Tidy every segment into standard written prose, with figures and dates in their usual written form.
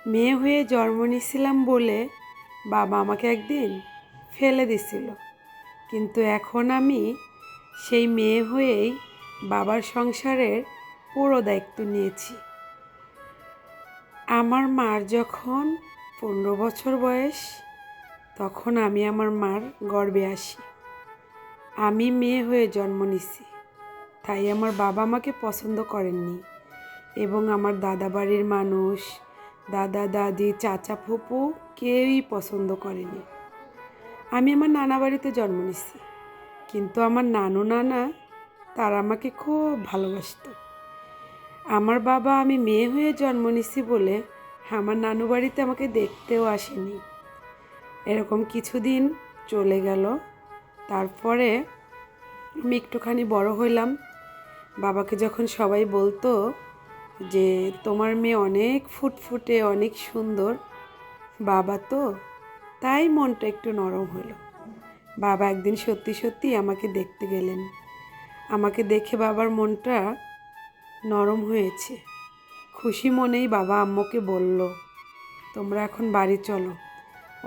মেয়ে হয়ে জন্ম নিয়েছিলাম বলে বাবা আমাকে একদিন ফেলে দিছিল, কিন্তু এখন আমি সেই মেয়ে হয়েই বাবার সংসারের পুরো দায়িত্ব নিয়েছি। আমার মার যখন 15 বছর বয়স, তখন আমি আমার মার গর্ভে আসি। আমি মেয়ে হয়ে জন্ম নিছি, তাই আমার বাবা আমাকে পছন্দ করেননি এবং আমার দাদা বাড়ির মানুষ, দাদা দাদি, চাচা ফুপু কেউই পছন্দ করেনি। আমি আমার নানা বাড়িতে জন্ম নিছি, কিন্তু আমার নানু নানা তারা আমাকে খুব ভালোবাসতো। আমার বাবা আমি মেয়ে হয়ে জন্ম নিছি বলে আমার নানু বাড়িতে আমাকে দেখতেও আসেনি। এরকম কিছুদিন চলে গেল। তারপরে আমি একটুখানি বড় হইলাম। বাবাকে যখন সবাই বলতো যে তোমার মেয়ে অনেক ফুটফুটে, অনেক সুন্দর, বাবা তো তাই মনটা একটু নরম হলো। বাবা একদিন সত্যি সত্যি আমাকে দেখতে গেলেন। আমাকে দেখে বাবার মনটা নরম হয়েছে। খুশি মনেই বাবা আম্মুকে বলল, তোমরা এখন বাড়ি চলো,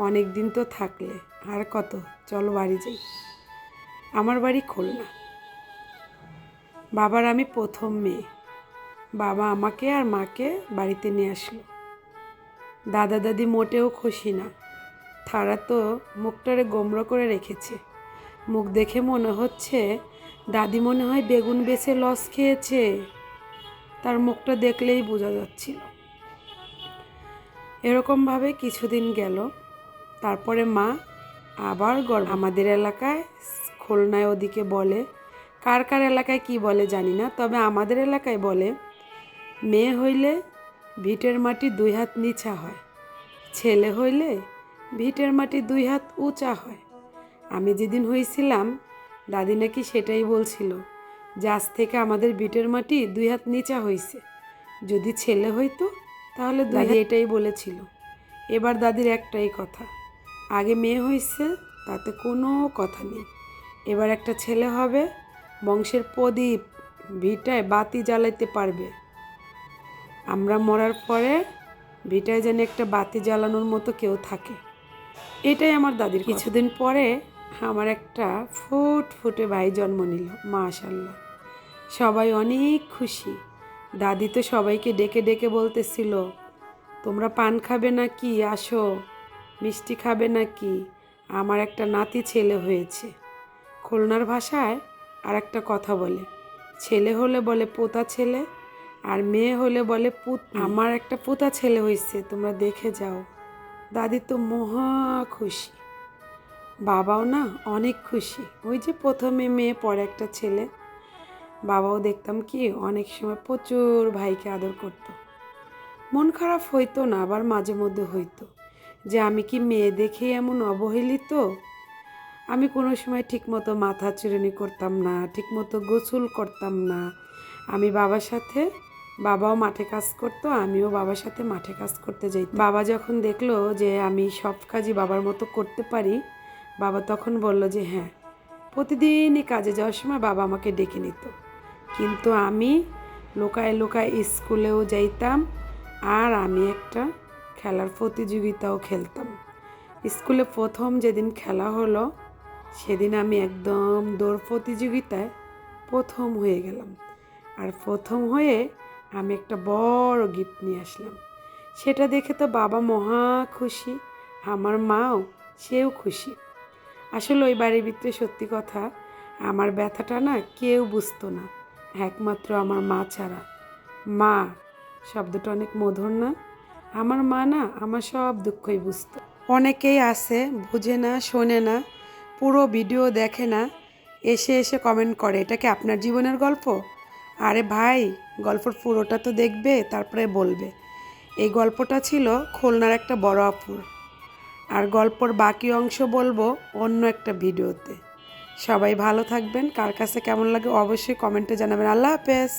অনেক দিন তো থাকলে, আর কত, চলো বাড়ি যাই। আমার বাড়ি খুলনা। বাবার আমি প্রথম মেয়ে। বাবা আমাকে আর মাকে বাড়িতে নিয়ে আসলো। দাদা দাদি মোটেও খুশি না। তারা তো মুখটারে গোমড়ো করে রেখেছে। মুখ দেখে মনে হচ্ছে দাদি মনে হয় বেগুন বেচে লস খেয়েছে। তার মুখটা দেখলেই বোঝা যাচ্ছিল। এরকমভাবে কিছুদিন গেল। তারপরে মা আবার আমাদের এলাকায়, খুলনায় ওদিকে বলে, কার কার এলাকায় কি বলে জানি না, তবে আমাদের এলাকায় বলে মেয়ে হইলে ভিটের মাটি 2 হাত নিচা হয়, ছেলে হইলে ভিটের মাটি 2 হাত উঁচা হয়। আমি যেদিন হয়েছিলাম দাদি নাকি সেটাই বলছিল যে আজ থেকে আমাদের ভিটের মাটি 2 হাত নিচা হয়েছে, যদি ছেলে হইতো তাহলে দাদি এটাই বলেছিল। এবার দাদির একটাই কথা, আগে মেয়ে হয়েছে তাতে কোনো কথা নেই, এবার একটা ছেলে হবে, বংশের প্রদীপ ভিটায় বাতি জ্বালাইতে পারবে। আমরা মরার পরে ভিটায় যেন একটা বাতি জ্বালানোর মতো কেউ থাকে, এটাই আমার দাদির। কিছুদিন পরে আমার একটা ফুটফুটে ভাই জন্ম নিল। মাশাআল্লাহ, সবাই অনেক খুশি। দাদি তো সবাইকে ডেকে ডেকে বলতেছিল, তোমরা পান খাবে নাকি, আসো, মিষ্টি খাবে নাকি, আমার একটা নাতি ছেলে হয়েছে। খুলনার ভাষায় আর একটা কথা বলে, ছেলে হলে বলে পোতা ছেলে, আর মেয়ে হলে বলে পুত। আমার একটা পোতা ছেলে হয়েছে, তোমরা দেখে যাও। দাদি তো মহা খুশি, বাবাও না অনেক খুশি। ওই যে প্রথমে মেয়ে, পরে একটা ছেলে। বাবাও দেখতাম কি অনেক সময় প্রচুর ভাইকে আদর করত। মন খারাপ হইতো না, আবার মাঝে মধ্যে হইতো যে আমি কি মেয়ে দেখে এমন অবহেলিত। আমি কোনো সময় ঠিকমতো মাথা চুরুনি করতাম না, ঠিকমতো গোসল করতাম না। আমি বাবার সাথে, বাবাও মাঠে কাজ করতো, আমিও বাবার সাথে মাঠে কাজ করতে যাইতাম। বাবা যখন দেখলো যে আমি সব কাজই বাবার মতো করতে পারি, বাবা তখন বলল যে হ্যাঁ, প্রতিদিনই কাজে যাওয়ার সময় বাবা আমাকে ডেকে নিত। কিন্তু আমি লোকায় লোকায় স্কুলেও যাইতাম, আর আমি একটা খেলার প্রতিযোগিতাও খেলতাম। স্কুলে প্রথম যেদিন খেলা হলো সেদিন আমি একদম দৌড় প্রতিযোগিতায় প্রথম হয়ে গেলাম। আর প্রথম হয়ে আমি একটা বড় গিফট নিয়ে আসলাম। সেটা দেখে তো বাবা মহা খুশি, আমার মাও সেও খুশি। আসলে ওই বাড়ির ভিতরে সত্যি কথা, আমার ব্যথাটা না কেউ বুঝতো না, একমাত্র আমার মা ছাড়া। মা শব্দটা অনেক মধুর না? আমার মা না আমার সব দুঃখই বুঝতো। অনেকেই আছে বুঝে না, শোনে না, পুরো ভিডিও দেখে না, এসে এসে কমেন্ট করে এটা কি আপনার জীবনের গল্প? আরে ভাই, গল্পের পুরোটা তো দেখবে, তারপরে বলবে। এই গল্পটা ছিল খুলনার একটা বড় আপুর, আর গল্পর বাকি অংশ বলবো অন্য একটা ভিডিওতে। সবাই ভালো থাকবেন, কার কাছে কেমন লাগে অবশ্যই কমেন্টে জানাবেন। আল্লাহ হাফেজ।